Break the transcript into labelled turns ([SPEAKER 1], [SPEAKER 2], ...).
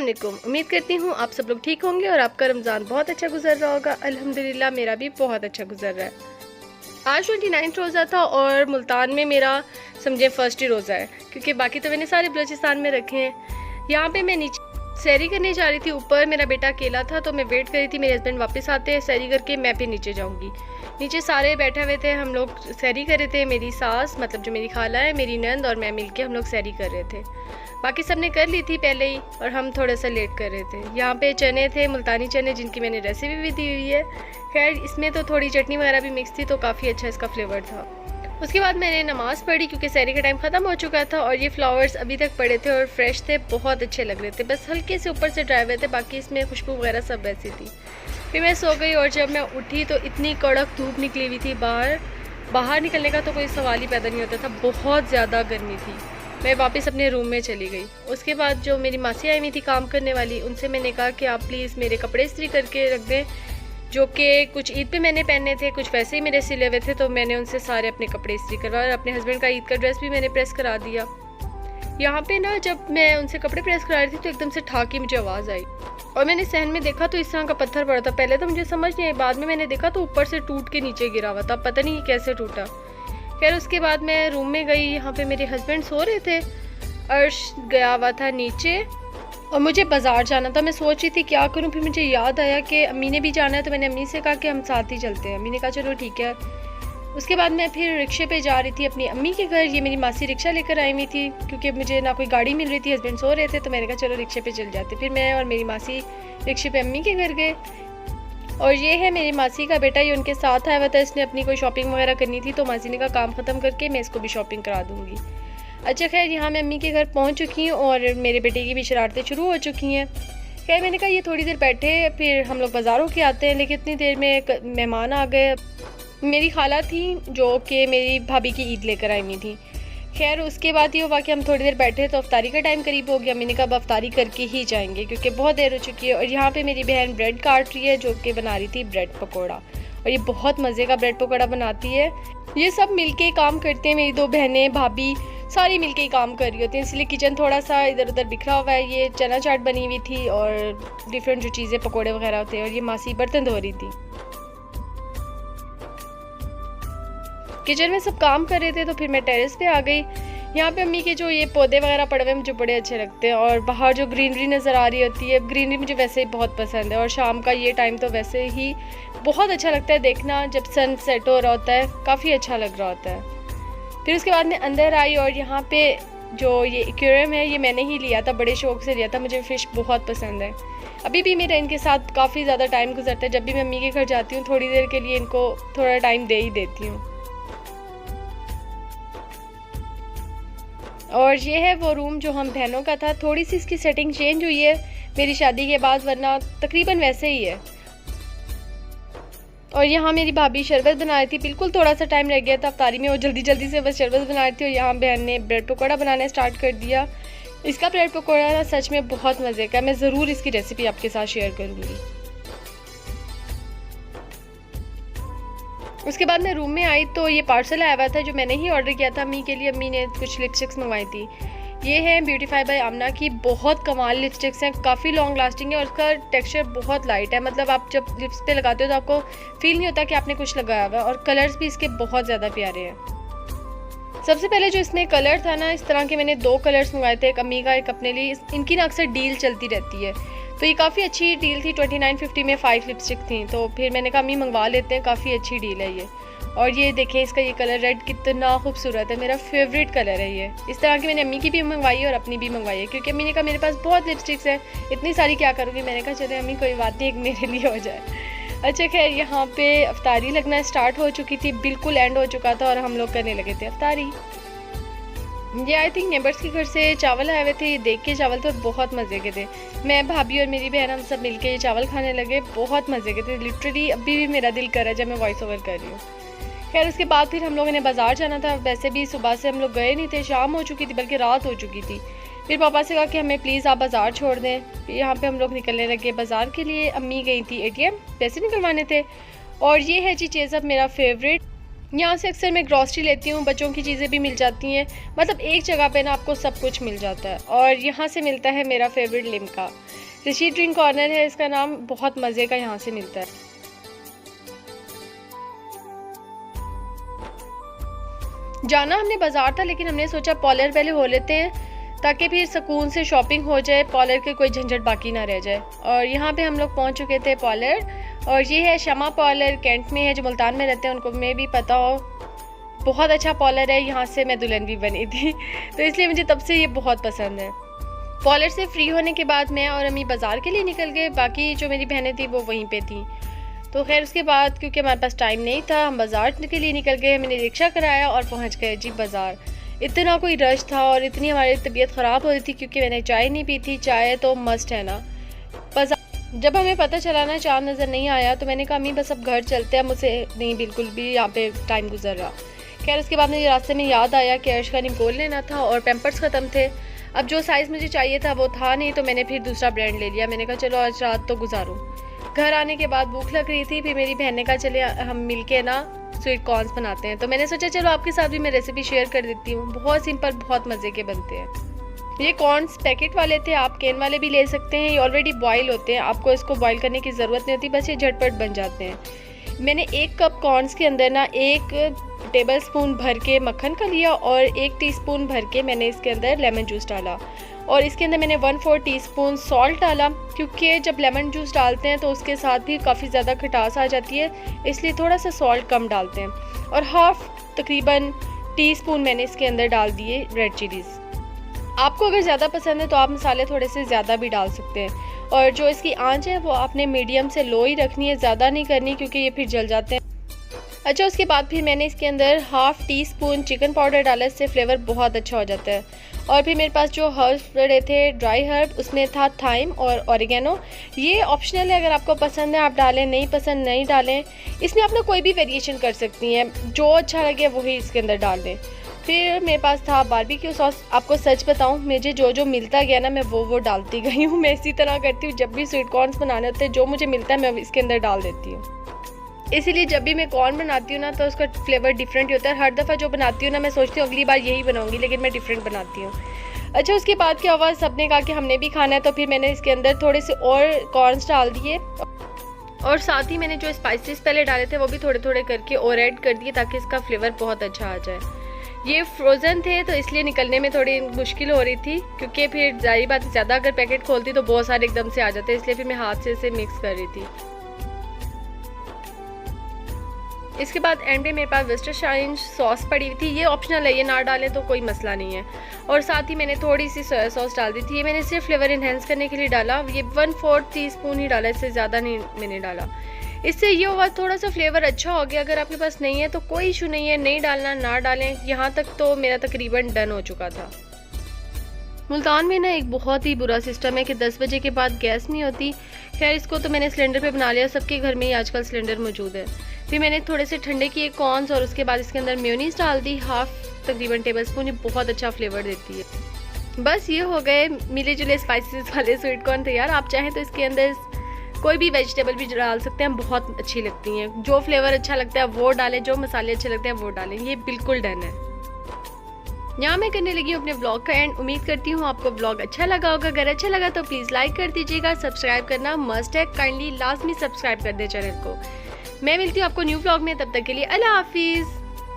[SPEAKER 1] वालेकुम। उम्मीद करती हूँ आप सब लोग ठीक होंगे और आपका रमज़ान बहुत अच्छा गुजर रहा होगा। अल्हम्दुलिल्लाह मेरा भी बहुत अच्छा गुजर रहा है। आज 29 रोज़ा था और मुल्तान में मेरा समझे फर्स्ट ही रोज़ा है, क्योंकि बाकी तो मैंने सारे बलूचिस्तान में रखे हैं। यहाँ पे मैं नीचे सैरी करने जा रही थी, ऊपर मेरा बेटा अकेला था तो मैं वेट कर रही थी मेरे हस्बैंड वापस आते हैं सैरी करके, मैं फिर नीचे जाऊँगी। नीचे सारे बैठे हुए थे, हम लोग सैरी कर रहे थे। मेरी सास मतलब जो मेरी खाला है, मेरी नंद और मैं मिलके हम लोग सैरी कर रहे थे। बाकी सब ने कर ली थी पहले ही और हम थोड़ा सा लेट कर रहे थे। यहाँ पे चने थे, मुल्तानी चने, जिनकी मैंने रेसिपी भी दी हुई है। खैर इसमें तो थोड़ी चटनी वगैरह भी मिक्स थी तो काफ़ी अच्छा इसका फ्लेवर था। उसके बाद मैंने नमाज़ पढ़ी क्योंकि सैरी का टाइम ख़त्म हो चुका था और ये फ्लावर्स अभी तक पड़े थे और फ्रेश थे, बहुत अच्छे लग रहे थे। बस हल्के से ऊपर से ड्राई हुए थे, बाकी इसमें खुशबू वगैरह सब वैसी थी। फिर मैं सो गई और जब मैं उठी तो इतनी कड़क धूप निकली हुई थी बाहर निकलने का तो कोई सवाल ही पैदा नहीं होता था, बहुत ज़्यादा गर्मी थी। मैं वापस अपने रूम में चली गई। उसके बाद जो मेरी मासी आई हुई थी काम करने वाली, उनसे मैंने कहा कि आप प्लीज़ मेरे कपड़े इस्त्री करके रख दें, जो कि कुछ ईद पे मैंने पहने थे, कुछ वैसे ही मेरे सिले हुए थे। तो मैंने उनसे सारे अपने कपड़े इस्त्री करवाए और अपने हस्बैंड का ईद का ड्रेस भी मैंने प्रेस करा दिया। यहाँ पे ना जब मैं उनसे कपड़े प्रेस करा रही थी तो एकदम से ठाकी मुझे आवाज़ आई और मैंने सहन में देखा तो इस तरह का पत्थर पड़ा था। पहले तो मुझे समझ नहीं आई, बाद में मैंने देखा तो ऊपर से टूट के नीचे गिरा हुआ था, पता नहीं कैसे टूटा। खैर उसके बाद मैं रूम में गई, यहाँ पे मेरे हस्बैंड सो रहे थे, अर्श गया हुआ था नीचे और मुझे बाज़ार जाना था। मैं सोच रही थी क्या करूं, फिर मुझे याद आया कि अम्मी ने भी जाना है तो मैंने अम्मी से कहा कि हम साथ ही चलते हैं। अम्मी ने कहा चलो ठीक है। उसके बाद मैं फिर रिक्शे पे जा रही थी अपनी अम्मी के घर। ये मेरी मासी रिक्शा लेकर आई हुई थी क्योंकि मुझे ना कोई गाड़ी मिल रही थी, हस्बैंड सो रहे थे तो मैंने कहा चलो रिक्शे पे चल जाते। फिर मैं और मेरी मासी रिक्शे पे अम्मी के घर गए और ये है मेरी मासी का बेटा, ये उनके साथ आया हुआ था। इसने अपनी कोई शॉपिंग वगैरह करनी थी तो मासी ने कहा काम ख़त्म करके मैं इसको भी शॉपिंग करा दूँगी। अच्छा खैर यहाँ मैं अम्मी के घर पहुँच चुकी हूँ और मेरे बेटे की भी शरारतें शुरू हो चुकी हैं। खैर मैंने कहा ये थोड़ी देर बैठे फिर हम लोग बाज़ारों के आते हैं, लेकिन इतनी देर में मेहमान आ गए। मेरी खाला थी जो कि मेरी भाभी की ईद लेकर आई हुई थी। खैर उसके बाद ये हुआ कि हम थोड़ी देर बैठे तो अफ्तारी का टाइम करीब हो गया। मैंने कहा अब अफ्तारी करके ही जाएंगे क्योंकि बहुत देर हो चुकी है। और यहाँ पे मेरी बहन ब्रेड काट रही है, जो कि बना रही थी ब्रेड पकौड़ा, और ये बहुत मज़े का ब्रेड पकौड़ा बनाती है। ये सब मिलके काम करते हैं, मेरी दो बहनें भाभी सारी मिलके ही काम कर रही होती हैं, इसलिए किचन थोड़ा सा इधर उधर बिखरा हुआ है। ये चना चाट बनी हुई थी और डिफरेंट जो चीज़ें पकौड़े वगैरह होते हैं, और ये मासी बर्तन धो रही थी। किचन में सब काम कर रहे थे तो फिर मैं टेरेस पे आ गई। यहाँ पे अम्मी के जो ये पौधे वगैरह पड़े हुए मुझे बड़े अच्छे लगते हैं और बाहर जो ग्रीनरी नज़र आ रही होती है, ग्रीनरी मुझे वैसे ही बहुत पसंद है। और शाम का ये टाइम तो वैसे ही बहुत अच्छा लगता है देखना, जब सन सेट हो रहा होता है काफ़ी अच्छा लग रहा होता है। फिर उसके बाद मैं अंदर आई और यहाँ पे जो ये एक्वेरियम है ये मैंने ही लिया था, बड़े शौक से लिया था, मुझे फ़िश बहुत पसंद है। अभी भी मेरा इनके साथ काफ़ी ज़्यादा टाइम गुजरता है। जब भी मैं अम्मी के घर जाती हूँ थोड़ी देर के लिए इनको थोड़ा टाइम दे ही देती हूँ। और ये है वो रूम जो हम बहनों का था। थोड़ी सी इसकी सेटिंग चेंज हुई है मेरी शादी के बाद, वरना तकरीबन वैसे ही है। और यहाँ मेरी भाभी शरबत बना रही थी, बिल्कुल थोड़ा सा टाइम लग गया था अफ्तारी में, और जल्दी जल्दी से बस शरबत बना रही थी। और यहाँ बहन ने ब्रेड पकौड़ा बनाना स्टार्ट कर दिया। इसका ब्रेड पकौड़ा ना सच में बहुत मज़े का, मैं ज़रूर इसकी रेसिपी आपके साथ शेयर करूँगी। उसके बाद मैं रूम में आई तो ये पार्सल आया हुआ था जो मैंने ही ऑर्डर किया था अम्मी के लिए। अम्मी ने कुछ लिपस्टिक्स मंगवाई थी। ये है ब्यूटीफाई बाय आमना की, बहुत कमाल लिपस्टिक्स हैं, काफ़ी लॉन्ग लास्टिंग है और उसका टेक्सचर बहुत लाइट है। मतलब आप जब लिप्स पे लगाते हो तो आपको फील नहीं होता कि आपने कुछ लगाया हुआ है, और कलर्स भी इसके बहुत ज़्यादा प्यारे हैं। सबसे पहले जो इसमें कलर था ना, इस तरह के मैंने 2 कलर्स मंगाए थे, एक अम्मी का एक अपने लिए। इनकी ना अक्सर डील चलती रहती है तो ये काफ़ी अच्छी डील थी, 29.50 में 5 लिपस्टिक थी। तो फिर मैंने कहा अम्मी मंगवा लेते हैं, काफ़ी अच्छी डील है ये। और ये देखें इसका ये कलर रेड कितना खूबसूरत है, मेरा फेवरेट कलर है ये। इस तरह की मैंने अम्मी की भी मंगवाई है और अपनी भी मंगवाई है, क्योंकि अम्मी ने कहा मेरे पास बहुत लिपस्टिक्स है, इतनी सारी क्या करूँगी। मैंने कहा चले अम्मी कोई बात नहीं, एक मेरे लिए हो जाए। अच्छा खैर यहाँ पे अफ्तारी लगना स्टार्ट हो चुकी थी, बिल्कुल एंड हो चुका था और हम लोग करने लगे थे अफ्तारी। ये आई थिंक नेबर्स के घर से चावल आए हुए थे। ये देख के चावल तो बहुत मज़े के थे। मैं भाभी और मेरी बहन हम सब मिलके ये चावल खाने लगे, बहुत मज़े के थे। लिटरली अभी भी मेरा दिल कर रहा है जब मैं वॉइस ओवर कर रही हूँ। खैर उसके बाद फिर हम लोगों ने बाज़ार जाना था। वैसे भी सुबह से हम लोग गए नहीं थे, शाम हो चुकी थी, बल्कि रात हो चुकी थी। फिर पापा से कहा कि हमें प्लीज़ आप बाज़ार छोड़ दें। फिर यहाँ पे हम लोग निकलने लगे बाज़ार के लिए। अम्मी गई थी ATM पैसे निकलवाने थे। और ये है जी चेज़अप मेरा फेवरेट, यहाँ से अक्सर मैं ग्रॉसरी लेती हूँ, बच्चों की चीज़ें भी मिल जाती हैं, मतलब एक जगह पे ना आपको सब कुछ मिल जाता है। और यहाँ से मिलता है मेरा फेवरेट लिम्का, ऋषि ड्रिंक कॉर्नर है इसका नाम, बहुत मज़े का यहाँ से मिलता है। जाना हमने बाज़ार था, लेकिन हमने सोचा पॉलर पहले हो लेते हैं ताकि फिर सुकून से शॉपिंग हो जाए, पॉलर के कोई झंझट बाकी ना रह जाए। और यहाँ पे हम लोग पहुँच चुके थे पॉलर, और ये है शमा पॉलर, कैंट में है। जो मुल्तान में रहते हैं उनको में भी पता हो, बहुत अच्छा पॉलर है। यहाँ से मैं दुल्हन भी बनी थी तो इसलिए मुझे तब से ये बहुत पसंद है। पॉलर से फ्री होने के बाद मैं और अम्मी बाज़ार के लिए निकल गए, बाकी जो मेरी बहनें थी वो वहीं पे थी। तो खैर उसके बाद क्योंकि हमारे पास टाइम नहीं था, हम बाज़ार के लिए निकल गए। मैंने रिक्शा कराया और पहुँच गए जी बाज़ार। इतना कोई रश था और इतनी हमारी तबीयत ख़राब हो रही थी क्योंकि मैंने चाय नहीं पी थी। चाय तो मस्ट है ना। बस जब हमें पता चला ना चाँद नज़र नहीं आया तो मैंने कहा अम्मी बस अब घर चलते हैं, मुझसे नहीं बिल्कुल भी यहाँ पे टाइम गुजर रहा। खैर उसके बाद मुझे रास्ते में याद आया कि अर्श का निकोल लेना था और पैम्पर्स ख़त्म थे। अब जो साइज़ मुझे चाहिए था वो था नहीं, तो मैंने फिर दूसरा ब्रांड ले लिया। मैंने कहा चलो आज रात तो गुजारूँ। घर आने के बाद भूख लग रही थी, फिर मेरी बहन ने कहा चले हम मिल के ना स्वीट कॉर्न्स बनाते हैं। तो मैंने सोचा चलो आपके साथ भी मैं रेसिपी शेयर कर देती हूँ। बहुत सिंपल, बहुत मज़े के बनते हैं। ये कॉर्न्स पैकेट वाले थे, आप कैन वाले भी ले सकते हैं। ये ऑलरेडी बॉयल होते हैं, आपको इसको बॉयल करने की ज़रूरत नहीं होती, बस ये झटपट बन जाते हैं। मैंने 1 कप कॉर्न्स के अंदर ना 1 टेबल स्पून भर के मक्खन का लिया और 1 टीस्पून भर के मैंने इसके अंदर लेमन जूस डाला। और इसके अंदर मैंने 1/4 टीस्पून सॉल्ट डाला, क्योंकि जब लेमन जूस डालते हैं तो उसके साथ भी काफ़ी ज़्यादा खटास आ जाती है, इसलिए थोड़ा सा सॉल्ट कम डालते हैं। और हाफ तकरीबन टीस्पून मैंने इसके अंदर डाल दिए रेड चिलीज़। आपको अगर ज़्यादा पसंद है तो आप मसाले थोड़े से ज़्यादा भी डाल सकते हैं। और जो इसकी आंच है वो आपने मीडियम से लो ही रखनी है, ज़्यादा नहीं करनी क्योंकि ये फिर जल जाते हैं। अच्छा, उसके बाद फिर मैंने इसके अंदर हाफ टीस्पून चिकन पाउडर डाला, इससे फ्लेवर बहुत अच्छा हो जाता है। और फिर मेरे पास जो हर्ब्स पड़े थे, ड्राई हर्ब, उसमें था थाइम और ऑरिगेनो। ये ऑप्शनल है, अगर आपको पसंद है आप डालें, नहीं पसंद नहीं डालें। इसमें आप ना कोई भी वेरिएशन कर सकती हैं, जो अच्छा लगे वही इसके अंदर डाल दें। फिर मेरे पास था बारबेक्यू सॉस। आपको सच बताऊं, मुझे जो मिलता गया ना मैं वो डालती गई हूँ। मैं इसी तरह करती हूँ, जब भी स्वीट कॉर्न्स बनाने होते हैं जो मुझे मिलता है मैं इसके अंदर डाल देती हूँ। इसीलिए जब भी मैं कॉर्न बनाती हूँ ना तो उसका फ्लेवर डिफरेंट होता है। हर दफ़ा जो बनाती हूँ ना मैं सोचती हूँ अगली बार यही बनाऊँगी, लेकिन मैं डिफरेंट बनाती हूँ। अच्छा, उसके बाद क्या हुआ, सबने कहा कि हमने भी खाना है, तो फिर मैंने इसके अंदर थोड़े से और कॉर्न्स डाल दिए और साथ ही मैंने जो स्पाइसेस पहले डाले थे वो भी थोड़े थोड़े करके और ऐड कर दिए ताकि इसका फ्लेवर बहुत अच्छा आ जाए। ये फ्रोज़न थे तो इसलिए निकलने में थोड़ी मुश्किल हो रही थी, क्योंकि फिर जाहिर बात है ज़्यादा अगर पैकेट खोलती तो बहुत सारे एकदम से आ जाते, इसलिए फिर मैं हाथ से इसे मिक्स कर रही थी। इसके बाद एंड में मेरे पास वेस्टरशाइन सॉस पड़ी हुई थी, ये ऑप्शनल है, ये ना डालें तो कोई मसला नहीं है। और साथ ही मैंने थोड़ी सी सोया सॉस डाल दी थी, ये मैंने सिर्फ फ्लेवर इन्हेंस करने के लिए डाला। ये 1/4 टीस्पून ही डाला, इससे ज़्यादा नहीं मैंने डाला। इससे ये हुआ थोड़ा सा फ्लेवर अच्छा हो गया। अगर आपके पास नहीं है तो कोई इशू नहीं है, नहीं डालना ना डालें। यहाँ तक तो मेरा तकरीबन डन हो चुका था। मुल्तान में ना एक बहुत ही बुरा सिस्टम है कि 10 बजे के बाद गैस नहीं होती। खैर इसको तो मैंने सिलेंडर पे बना लिया, सबके घर में ही आजकल सिलेंडर मौजूद है। फिर मैंने थोड़े से ठंडे किए कॉर्न्स और उसके बाद इसके अंदर मेयोनीज डाल दी, हाफ तकरीबन टेबल स्पून। ये बहुत अच्छा फ्लेवर देती है। बस ये हो गए मिले जुले स्पाइसेस वाले स्वीट कॉर्न तैयार। आप चाहें तो इसके अंदर कोई भी वेजिटेबल भी डाल सकते हैं, बहुत अच्छी लगती हैं। जो फ्लेवर अच्छा लगता है वो डालें, जो मसाले अच्छे लगते हैं वो डालें। ये बिल्कुल डन है। यहाँ मैं करने लगी हूँ अपने व्लॉग का एंड। उम्मीद करती हूँ आपको व्लॉग अच्छा लगा होगा। अगर अच्छा लगा तो प्लीज़ लाइक कर दीजिएगा, सब्सक्राइब करना मस्ट है, काइंडली लाजमी सब्सक्राइब कर दे चैनल को। मैं मिलती हूँ आपको न्यू व्लॉग में, तब तक के लिए अल्लाह हाफिज़।